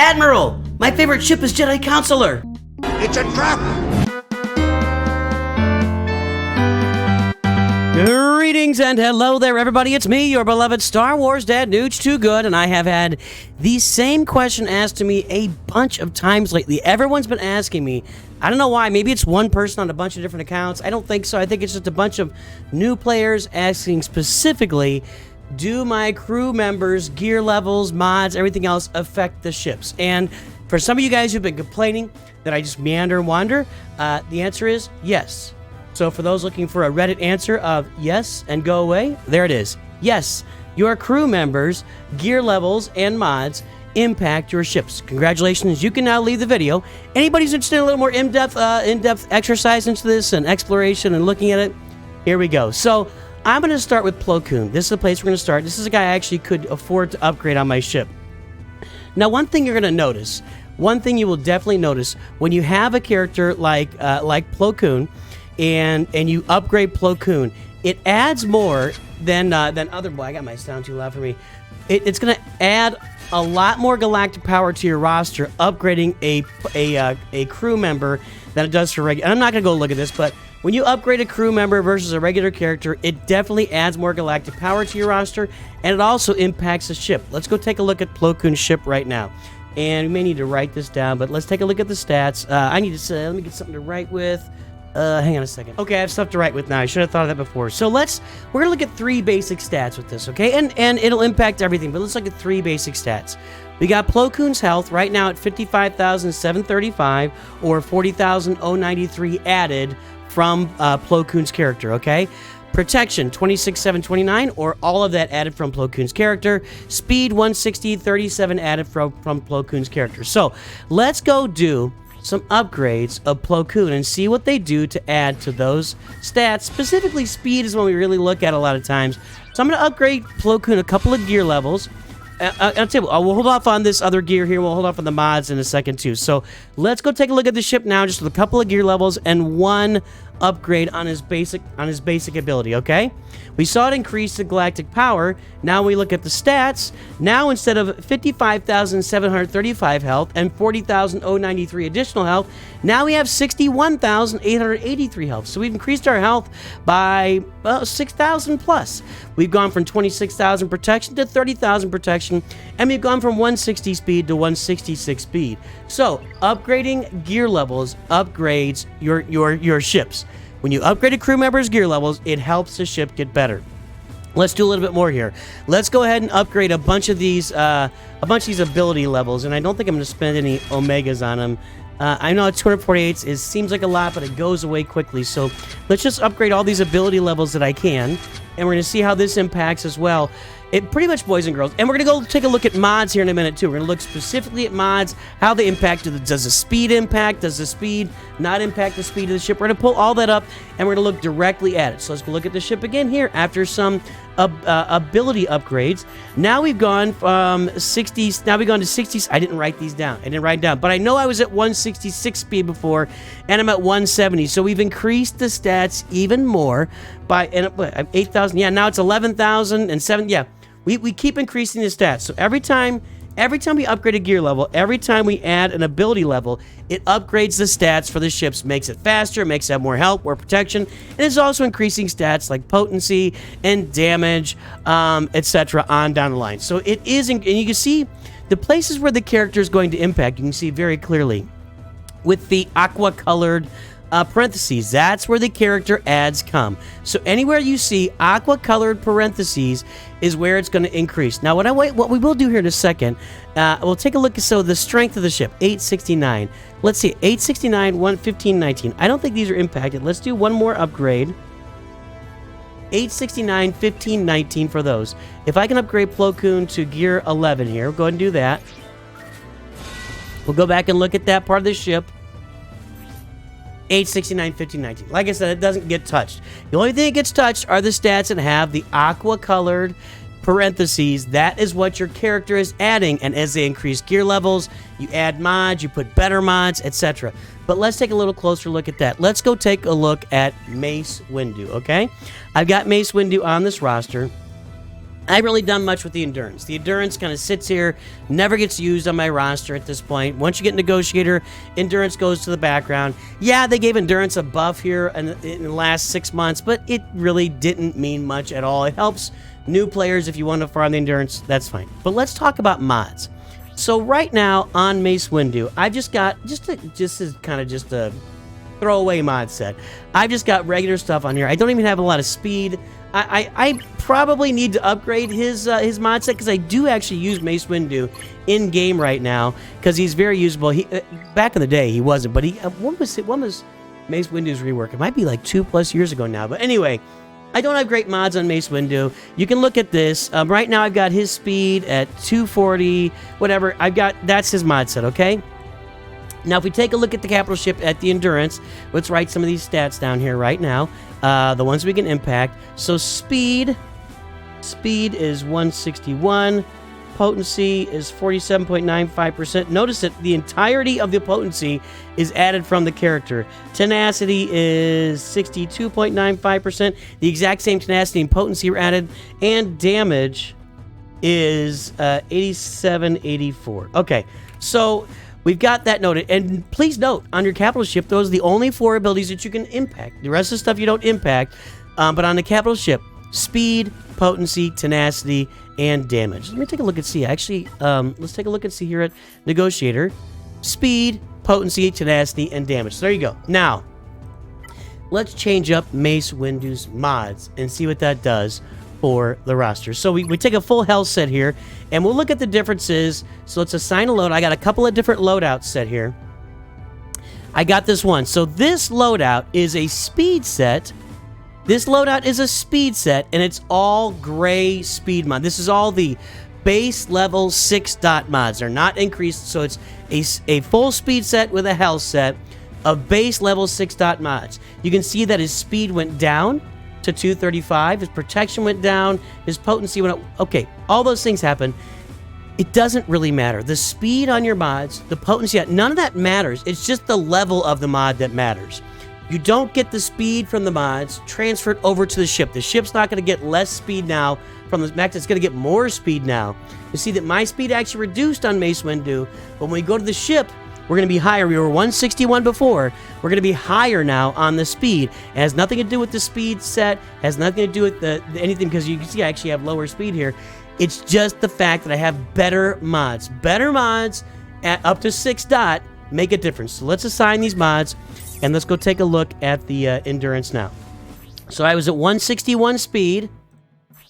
Admiral! My favorite ship is Jedi Counselor! It's a trap! Greetings and hello there, everybody. It's me, your beloved Star Wars Dad, Nooch Too Good, and I have had the same question asked to me a bunch of times lately. Everyone's been asking me. I don't know why. Maybe it's one person on a bunch of different accounts. I don't think so. I think it's just a bunch of new players asking specifically, do my crew members, gear levels, mods, everything else affect the ships? And for some of you guys who've been complaining that I just meander and wander, the answer is yes. So for those looking for a Reddit answer of yes and go away, there it is. Yes, your crew members, gear levels, and mods impact your ships. Congratulations, you can now leave the video. Anybody who's interested in a little more in-depth exercise into this and exploration and looking at it, here we go. So I'm going to start with Plo Koon. This is the place we're going to start. This is a guy I actually could afford to upgrade on my ship. Now, one thing you're going to notice, one thing you will definitely notice when you have a character like Plo Koon, and you upgrade Plo Koon, it adds more than other. Boy, I got my sound too loud for me. It's going to add a lot more galactic power to your roster, upgrading a crew member than it does for regular. And I'm not going to go look at this, but when you upgrade a crew member versus a regular character, it definitely adds more galactic power to your roster, and it also impacts the ship. Let's go take a look at Plo Koon's ship right now. And we may need to write this down, but let's take a look at the stats. I need to say, let me get something to write with. Hang on a second. Okay, I have stuff to write with now. I should have thought of that before. So we're gonna look at 3 basic stats with this, okay? And it'll impact everything, but let's look at 3 basic stats. We got Plo Koon's health right now at 55,735 or 40,093 added from Plo Koon's character, okay? Protection, 26,729, or all of that added from Plo Koon's character. Speed, 160, 37 added from Plo Koon's character. So let's go do some upgrades of Plo Koon and see what they do to add to those stats. Specifically, speed is one we really look at a lot of times. So I'm going to upgrade Plo Koon a couple of gear levels. I'll tell you, we'll hold off on this other gear here. We'll hold off on the mods in a second too. So let's go take a look at the ship now, just with a couple of gear levels and one upgrade on his basic ability, okay? We saw it increase the galactic power. Now we look at the stats. Now instead of 55,735 health and 40,093 additional health, now we have 61,883 health. So we've increased our health by 6,000 plus. We've gone from 26,000 protection to 30,000 protection, and we've gone from 160 speed to 166 speed. So upgrading gear levels upgrades your ships. When you upgrade a crew member's gear levels, it helps the ship get better. Let's do a little bit more here. Let's go ahead and upgrade a bunch of these ability levels, and I don't think I'm going to spend any omegas on them. I know 248 seems like a lot, but it goes away quickly. So let's just upgrade all these ability levels that I can, and we're going to see how this impacts as well. It pretty much, boys and girls, and we're going to go take a look at mods here in a minute too. We're going to look specifically at mods, how they impact. Does the speed impact? Does the speed not impact the speed of the ship? We're going to pull all that up, and we're going to look directly at it. So let's go look at the ship again here after some ability upgrades. Now we've gone from 60s. Now we've gone to 60s. I didn't write these down. I didn't write down, but I know I was at 166 speed before, and I'm at 170. So we've increased the stats even more by 8,000. Yeah, now it's 11,000 and 7. Yeah. We keep increasing the stats. So every time we upgrade a gear level, every time we add an ability level, it upgrades the stats for the ships, makes it faster, makes it have more health, more protection, and it's also increasing stats like potency and damage, etc. on down the line. So it is, and you can see the places where the character is going to impact. You can see very clearly with the aqua-colored parentheses. That's where the character adds come. So anywhere you see aqua-colored parentheses is where it's going to increase. Now, what we will do here in a second, we'll take a look at the strength of the ship, 869. Let's see, 869, 115, 19. I don't think these are impacted. Let's do one more upgrade. 869, 15, 19 for those. If I can upgrade Plo Koon to gear 11 here, we'll go ahead and do that. We'll go back and look at that part of the ship. 869, 15, 19. Like I said, it doesn't get touched. The only thing that gets touched are the stats that have the aqua-colored parentheses. That is what your character is adding, and as they increase gear levels, you add mods, you put better mods, etc. But let's take a little closer look at that. Let's go take a look at Mace Windu, okay? I've got Mace Windu on this roster. I haven't really done much with the Endurance. The Endurance kind of sits here, never gets used on my roster at this point. Once you get Negotiator, Endurance goes to the background. Yeah, they gave Endurance a buff here in the last 6 months, but it really didn't mean much at all. It helps new players if you want to farm the Endurance, that's fine. But let's talk about mods. So right now on Mace Windu, I just got, just as kind of just a throwaway mod set, I've just got regular stuff on here. I don't even have a lot of speed. I probably need to upgrade his mod set, because I do actually use Mace Windu in game right now, because he's very usable. He back in the day he wasn't, but he when was Mace Windu's rework? It might be like 2+ years ago now. But anyway, I don't have great mods on Mace Windu. You can look at this. Right now I've got his speed at 240, whatever. That's his mod set, okay? Now, if we take a look at the capital ship at the Endurance, let's write some of these stats down here right now. The ones we can impact. So speed is 161. Potency is 47.95%. Notice that the entirety of the potency is added from the character. Tenacity is 62.95%. The exact same tenacity and potency were added. And damage is 8784. Okay, so we've got that noted. And please note, on your capital ship, those are the only 4 abilities that you can impact. The rest of the stuff you don't impact. But on the capital ship, speed, potency, tenacity, and damage. Let me take a look and see. Actually, let's take a look and see here at Negotiator. Speed, potency, tenacity, and damage. So there you go. Now, let's change up Mace Windu's mods and see what that does for the roster. So we take a full health set here, and we'll look at the differences. So let's assign a load. I got a couple of different loadouts set here. I got this one. So this loadout is a speed set. This loadout is a speed set, and it's all gray speed mod. This is all the base level 6 dot mods. They're not increased, so it's a full speed set with a health set of base level 6 dot mods. You can see that his speed went down to 235, his protection went down, his potency went up. Okay, all those things happen. It doesn't really matter. The speed on your mods, the potency, none of that matters. It's just the level of the mod that matters. You don't get the speed from the mods transferred over to the ship. The ship's not going to get less speed now from the max. It's going to get more speed now. You see that my speed actually reduced on Mace Windu, but when we go to the ship, we're going to be higher. We were 161 before. We're going to be higher now on the speed. It has nothing to do with the speed set. Has nothing to do with anything, because you can see I actually have lower speed here. It's just the fact that I have better mods. Better mods at up to 6 dot make a difference. So let's assign these mods. And let's go take a look at the Endurance now. So I was at 161 speed,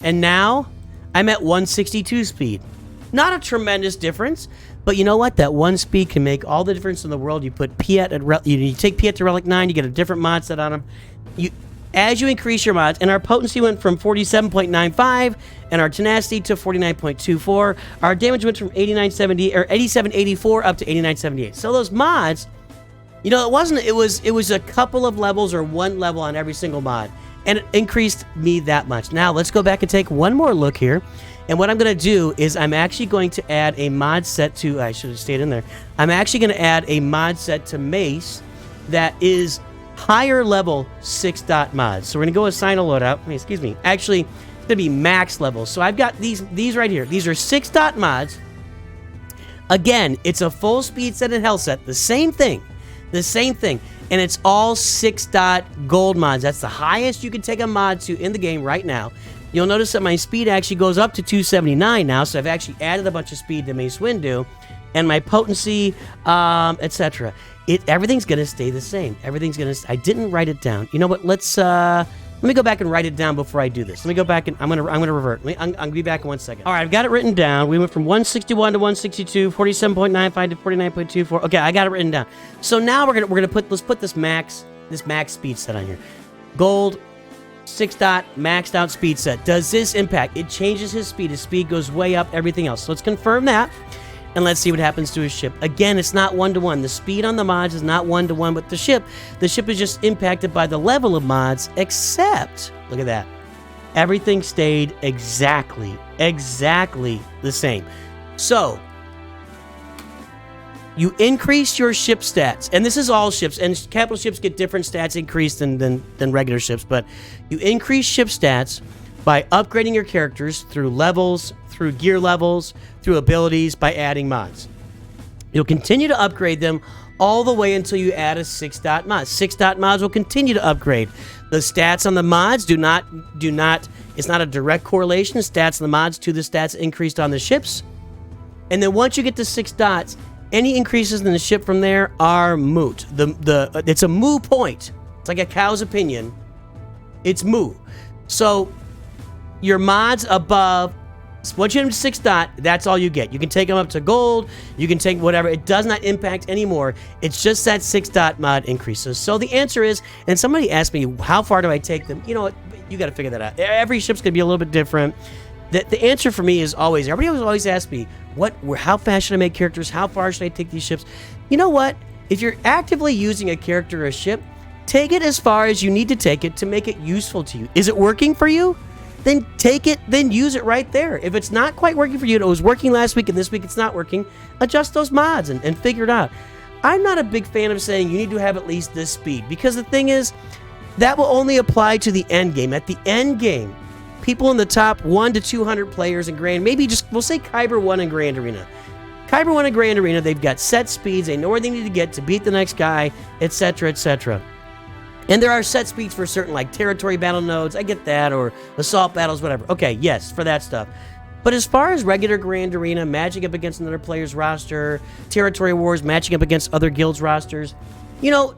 and now I'm at 162 speed. Not a tremendous difference, but you know what? That one speed can make all the difference in the world. You put Piet at you take Piet to Relic 9, you get a different mod set on him. As you increase your mods, and our potency went from 47.95, and our tenacity to 49.24. Our damage went from 8784 up to 8978. So those mods, you know, it was a couple of levels or one level on every single mod, and it increased me that much. Now let's go back and take one more look here, and what I'm going to do is I'm actually going to add a mod set to, I should have stayed in there. I'm actually going to add a mod set to Mace that is higher level 6 dot mods. So we're going to go assign a loadout. Excuse me. Actually, it's going to be max level. So I've got these right here. These are 6 dot mods. Again, it's a full speed set and health set. The same thing. And it's all 6 dot gold mods. That's the highest you can take a mod to in the game right now. You'll notice that my speed actually goes up to 279 now, so I've actually added a bunch of speed to Mace Windu, and my potency, etc. Everything's gonna stay the same. I didn't write it down. You know what? Let me go back and write it down before I do this. Let me go back and I'm gonna revert. I'm gonna be back in 1 second. All right, I've got it written down. We went from 161 to 162, 47.95 to 49.24. Okay, I got it written down. So now let's put this max speed set on here. Gold 6 dot maxed out speed set. Does this impact? It changes his speed. His speed goes way up. Everything else. So let's confirm that. And let's see what happens to his ship. Again, it's not 1-to-1. The speed on the mods is not 1-to-1 with the ship. The ship is just impacted by the level of mods, except, look at that. Everything stayed exactly the same. So, you increase your ship stats, and this is all ships, and capital ships get different stats increased than regular ships, but you increase ship stats by upgrading your characters through levels, through gear levels, through abilities, by adding mods. You'll continue to upgrade them all the way until you add a 6-dot mod. 6-dot mods will continue to upgrade. The stats on the mods do not, it's not a direct correlation, stats on the mods to the stats increased on the ships. And then once you get to 6 dots, any increases in the ship from there are moot. It's a moo point. It's like a cow's opinion. It's moo. So your mods above, once you hit them to 6 dot, that's all you get. You can take them up to gold. You can take whatever. It does not impact anymore. It's just that 6 dot mod increases. So the answer is, and somebody asked me, how far do I take them? You know what? You got to figure that out. Every ship's going to be a little bit different. The answer for me is always, everybody always asks me, how fast should I make characters? How far should I take these ships? You know what? If you're actively using a character or a ship, take it as far as you need to take it to make it useful to you. Is it working for you? Then take it, then use it right there. If it's not quite working for you, it was working last week and this week it's not working, adjust those mods and figure it out. I'm not a big fan of saying you need to have at least this speed, because the thing is, that will only apply to the end game. At the end game, people in the top 1 to 200 players in Grand, maybe just, we'll say Kyber 1 in Grand Arena. Kyber 1 in Grand Arena, they've got set speeds, they know where they need to get to beat the next guy, etc., etc. And there are set speeds for certain, like territory battle nodes, I get that, or assault battles, whatever. Okay, yes, for that stuff. But as far as regular Grand Arena, matching up against another player's roster, territory wars, matching up against other guilds' rosters, you know,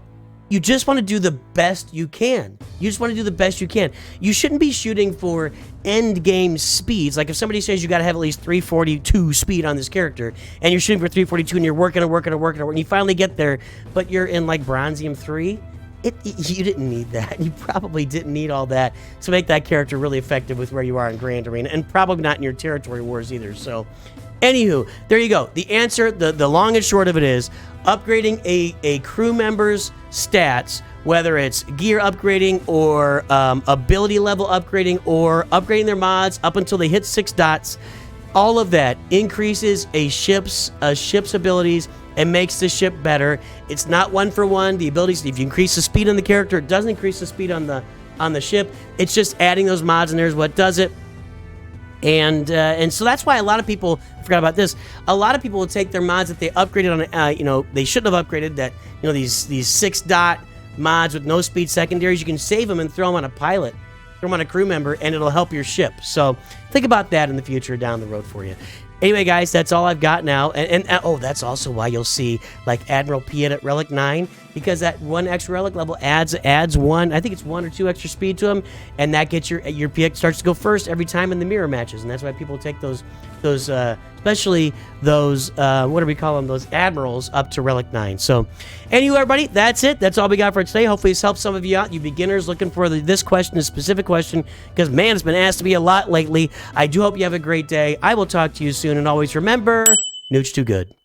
you just want to do the best you can. You just want to do the best you can. You shouldn't be shooting for end game speeds. Like if somebody says you got to have at least 342 speed on this character, and you're shooting for 342 and you're working and you finally get there, but you're in like Bronzium 3, you didn't need that. You probably didn't need all that to make that character really effective with where you are in Grand Arena, and probably not in your territory wars either. So, anywho, there you go. The answer, the long and short of it is, upgrading a crew member's stats, whether it's gear upgrading or ability level upgrading or upgrading their mods up until they hit 6 dots, all of that increases a ship's abilities and makes the ship better. It's not one for one. The abilities, if you increase the speed on the character, it doesn't increase the speed on the ship. It's just adding those mods in there is what does it. And so that's why a lot of people, I forgot about this, a lot of people will take their mods that they upgraded on, they shouldn't have upgraded, that, these 6-dot mods with no speed secondaries, you can save them and throw them on a pilot, throw them on a crew member, and it'll help your ship. So think about that in the future down the road for you. Anyway, guys, that's all I've got now. And oh, that's also why you'll see, like, Admiral Piet at Relic 9, because that one extra relic level adds one, I think it's 1 or 2 extra speed to him, and that gets your Piet starts to go first every time in the mirror matches, and that's why people take those especially those, what do we call them, those admirals up to Relic 9. So, anyway, everybody, that's it. That's all we got for today. Hopefully this helps some of you out, you beginners looking for this question, this specific question, because, man, it's been asked to me a lot lately. I do hope you have a great day. I will talk to you soon, and always remember, Nooch too good.